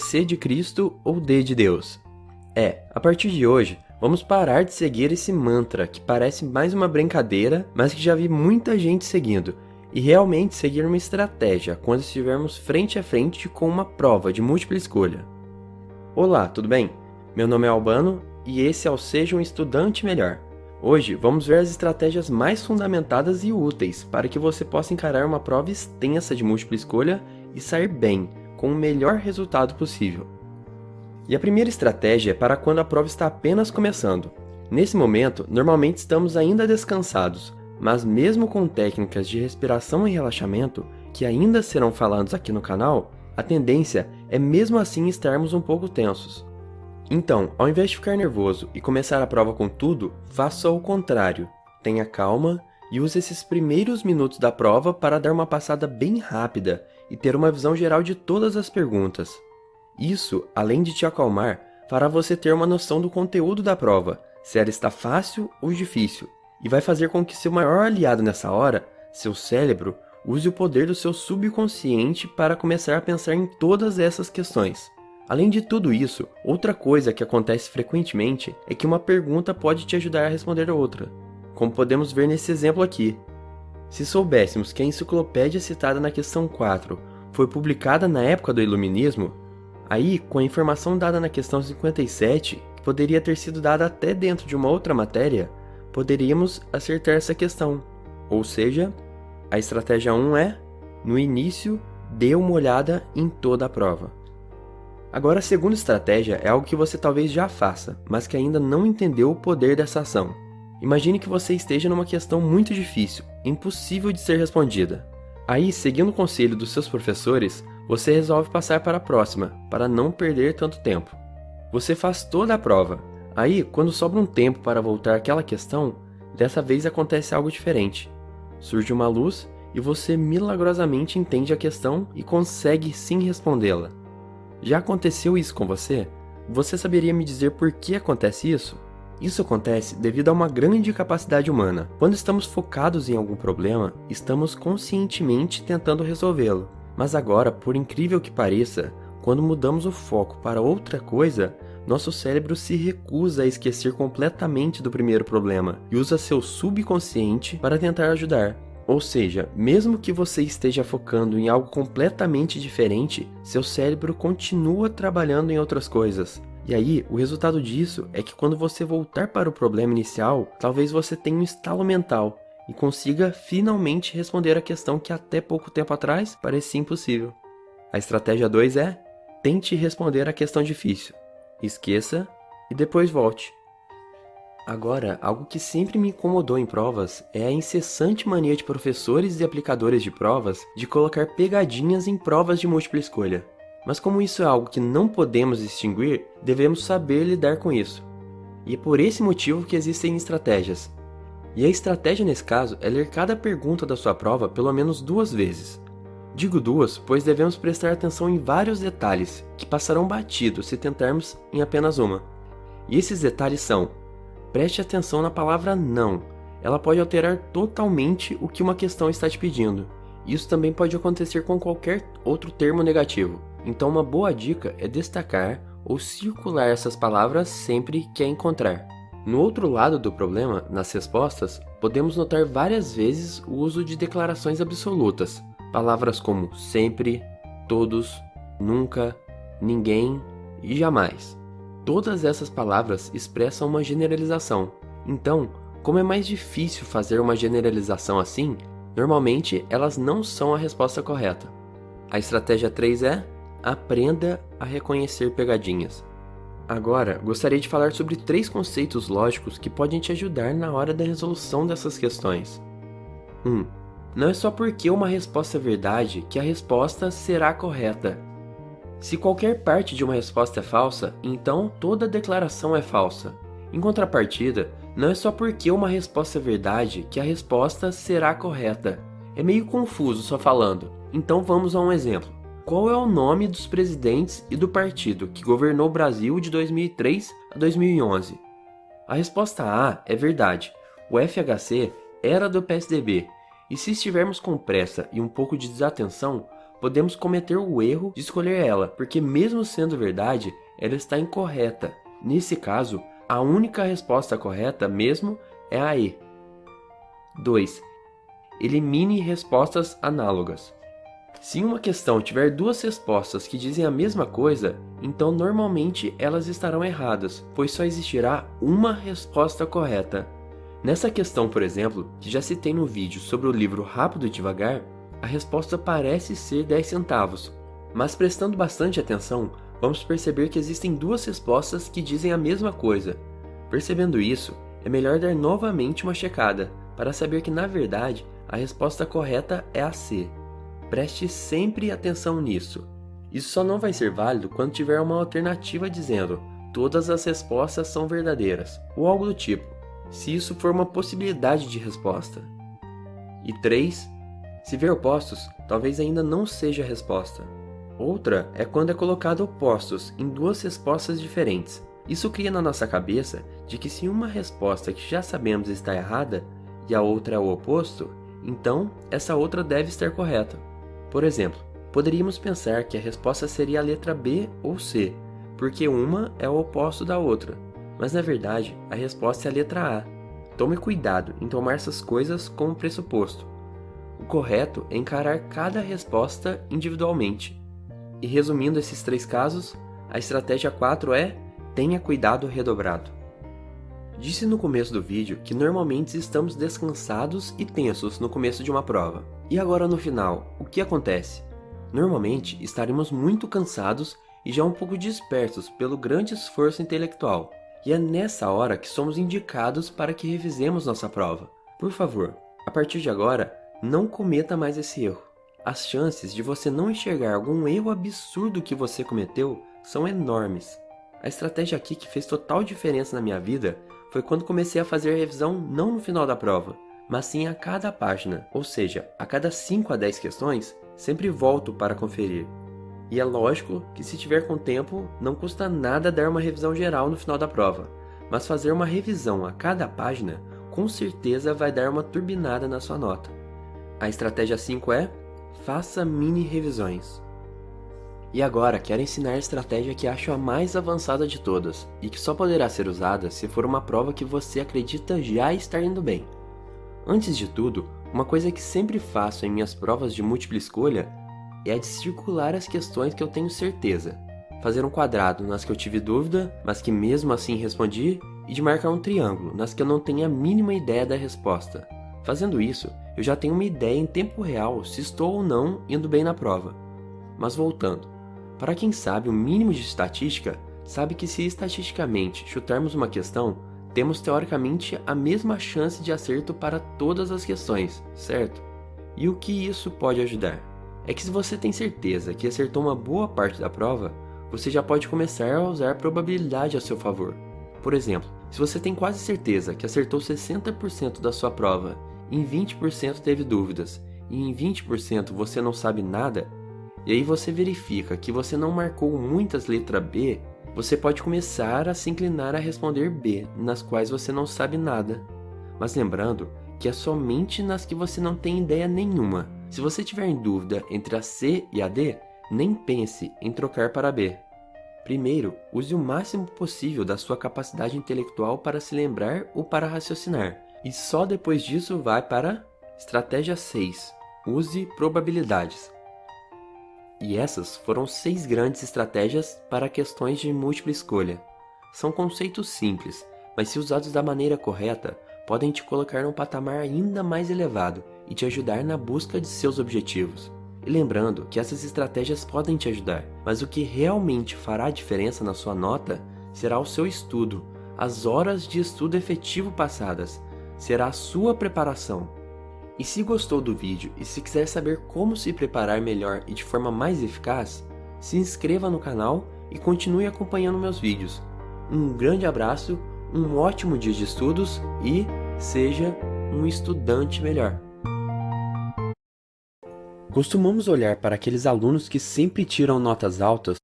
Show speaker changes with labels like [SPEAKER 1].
[SPEAKER 1] C de Cristo ou D de Deus? A partir de hoje, vamos parar de seguir esse mantra que parece mais uma brincadeira, mas que já vi muita gente seguindo, e realmente seguir uma estratégia quando estivermos frente a frente com uma prova de múltipla escolha. Olá, tudo bem? Meu nome é Albano e esse é o Seja um Estudante Melhor. Hoje vamos ver as estratégias mais fundamentadas e úteis para que você possa encarar uma prova extensa de múltipla escolha e sair bem, com o melhor resultado possível. E a primeira estratégia é para quando a prova está apenas começando. Nesse momento, normalmente estamos ainda descansados, mas mesmo com técnicas de respiração e relaxamento, que ainda serão falados aqui no canal, a tendência é mesmo assim estarmos um pouco tensos. Então, ao invés de ficar nervoso e começar a prova com tudo, faça o contrário. Tenha calma e use esses primeiros minutos da prova para dar uma passada bem rápida e ter uma visão geral de todas as perguntas. Isso, além de te acalmar, fará você ter uma noção do conteúdo da prova, se ela está fácil ou difícil, e vai fazer com que seu maior aliado nessa hora, seu cérebro, use o poder do seu subconsciente para começar a pensar em todas essas questões. Além de tudo isso, outra coisa que acontece frequentemente é que uma pergunta pode te ajudar a responder a outra, como podemos ver nesse exemplo aqui. Se soubéssemos que a enciclopédia citada na questão 4 foi publicada na época do Iluminismo, aí, com a informação dada na questão 57, que poderia ter sido dada até dentro de uma outra matéria, poderíamos acertar essa questão. Ou seja, a estratégia 1 é, no início, dê uma olhada em toda a prova. Agora, a segunda estratégia é algo que você talvez já faça, mas que ainda não entendeu o poder dessa ação. Imagine que você esteja numa questão muito difícil, impossível de ser respondida. Aí, seguindo o conselho dos seus professores, você resolve passar para a próxima, para não perder tanto tempo. Você faz toda a prova. Aí, quando sobra um tempo para voltar àquela questão, dessa vez acontece algo diferente. Surge uma luz e você milagrosamente entende a questão e consegue sim respondê-la. Já aconteceu isso com você? Você saberia me dizer por que acontece isso? Isso acontece devido a uma grande capacidade humana. Quando estamos focados em algum problema, estamos conscientemente tentando resolvê-lo. Mas agora, por incrível que pareça, quando mudamos o foco para outra coisa, nosso cérebro se recusa a esquecer completamente do primeiro problema e usa seu subconsciente para tentar ajudar. Ou seja, mesmo que você esteja focando em algo completamente diferente, seu cérebro continua trabalhando em outras coisas. E aí, o resultado disso é que quando você voltar para o problema inicial, talvez você tenha um estalo mental e consiga finalmente responder a questão que até pouco tempo atrás parecia impossível. A estratégia 2 é, tente responder a questão difícil. Esqueça e depois volte. Agora, algo que sempre me incomodou em provas é a incessante mania de professores e aplicadores de provas de colocar pegadinhas em provas de múltipla escolha. Mas como isso é algo que não podemos extinguir, devemos saber lidar com isso. E é por esse motivo que existem estratégias. E a estratégia nesse caso é ler cada pergunta da sua prova pelo menos 2 vezes. Digo 2, pois devemos prestar atenção em vários detalhes que passarão batido se tentarmos em apenas uma. E esses detalhes são: preste atenção na palavra não. Ela pode alterar totalmente o que uma questão está te pedindo. Isso também pode acontecer com qualquer outro termo negativo. Então uma boa dica é destacar ou circular essas palavras sempre que a encontrar. No outro lado do problema, nas respostas, podemos notar várias vezes o uso de declarações absolutas. Palavras como sempre, todos, nunca, ninguém e jamais. Todas essas palavras expressam uma generalização. Então, como é mais difícil fazer uma generalização assim, normalmente elas não são a resposta correta. A estratégia 3 é: aprenda a reconhecer pegadinhas. Agora, gostaria de falar sobre 3 conceitos lógicos que podem te ajudar na hora da resolução dessas questões. 1. Não é só porque uma resposta é verdade que a resposta será correta. Se qualquer parte de uma resposta é falsa, então toda declaração é falsa. Em contrapartida, não é só porque uma resposta é verdade que a resposta será correta. É meio confuso só falando, então vamos a um exemplo. Qual é o nome dos presidentes e do partido que governou o Brasil de 2003 a 2011? A resposta A é verdade. O FHC era do PSDB, e se estivermos com pressa e um pouco de desatenção, podemos cometer o erro de escolher ela, porque mesmo sendo verdade, ela está incorreta. Nesse caso, a única resposta correta mesmo é a E. 2. Elimine respostas análogas. Se uma questão tiver duas respostas que dizem a mesma coisa, então normalmente elas estarão erradas, pois só existirá uma resposta correta. Nessa questão, por exemplo, que já citei no vídeo sobre o livro Rápido e Devagar, a resposta parece ser 10 centavos. Mas prestando bastante atenção, vamos perceber que existem duas respostas que dizem a mesma coisa. Percebendo isso, é melhor dar novamente uma checada, para saber que na verdade a resposta correta é a C. Preste sempre atenção nisso. Isso só não vai ser válido quando tiver uma alternativa dizendo todas as respostas são verdadeiras, ou algo do tipo, se isso for uma possibilidade de resposta. E 3. Se ver opostos, talvez ainda não seja a resposta. Outra é quando é colocado opostos em duas respostas diferentes. Isso cria na nossa cabeça de que se uma resposta que já sabemos está errada e a outra é o oposto, então essa outra deve estar correta. Por exemplo, poderíamos pensar que a resposta seria a letra B ou C, porque uma é o oposto da outra, mas na verdade a resposta é a letra A. Tome cuidado em tomar essas coisas como pressuposto. O correto é encarar cada resposta individualmente. E resumindo esses 3 casos, a estratégia 4 é: tenha cuidado redobrado. Disse no começo do vídeo que normalmente estamos descansados e tensos no começo de uma prova. E agora no final, o que acontece? Normalmente estaremos muito cansados e já um pouco dispersos pelo grande esforço intelectual. E é nessa hora que somos indicados para que revisemos nossa prova. Por favor, a partir de agora, não cometa mais esse erro. As chances de você não enxergar algum erro absurdo que você cometeu são enormes. A estratégia aqui que fez total diferença na minha vida foi quando comecei a fazer a revisão não no final da prova, mas sim a cada página, ou seja, a cada 5 a 10 questões, sempre volto para conferir. E é lógico que se tiver com tempo, não custa nada dar uma revisão geral no final da prova, mas fazer uma revisão a cada página, com certeza vai dar uma turbinada na sua nota. A estratégia 5 é: faça mini revisões. E agora quero ensinar a estratégia que acho a mais avançada de todas, e que só poderá ser usada se for uma prova que você acredita já estar indo bem. Antes de tudo, uma coisa que sempre faço em minhas provas de múltipla escolha é a de circular as questões que eu tenho certeza, fazer um quadrado nas que eu tive dúvida, mas que mesmo assim respondi, e de marcar um triângulo nas que eu não tenho a mínima ideia da resposta. Fazendo isso, eu já tenho uma ideia em tempo real se estou ou não indo bem na prova. Mas voltando, para quem sabe o mínimo de estatística, sabe que se estatisticamente chutarmos uma questão, temos teoricamente a mesma chance de acerto para todas as questões, certo? E o que isso pode ajudar? É que se você tem certeza que acertou uma boa parte da prova, você já pode começar a usar probabilidade a seu favor. Por exemplo, se você tem quase certeza que acertou 60% da sua prova, em 20% teve dúvidas, e em 20% você não sabe nada, e aí você verifica que você não marcou muitas letras B, você pode começar a se inclinar a responder B, nas quais você não sabe nada. Mas lembrando que é somente nas que você não tem ideia nenhuma. Se você tiver em dúvida entre a C e a D, nem pense em trocar para B. Primeiro, use o máximo possível da sua capacidade intelectual para se lembrar ou para raciocinar. E só depois disso vai para estratégia 6. Use probabilidades. E essas foram 6 grandes estratégias para questões de múltipla escolha. São conceitos simples, mas se usados da maneira correta, podem te colocar num patamar ainda mais elevado e te ajudar na busca de seus objetivos. E lembrando que essas estratégias podem te ajudar, mas o que realmente fará a diferença na sua nota será o seu estudo, as horas de estudo efetivo passadas, será a sua preparação. E se gostou do vídeo e se quiser saber como se preparar melhor e de forma mais eficaz, se inscreva no canal e continue acompanhando meus vídeos. Um grande abraço, um ótimo dia de estudos e seja um estudante melhor. Costumamos olhar para aqueles alunos que sempre tiram notas altas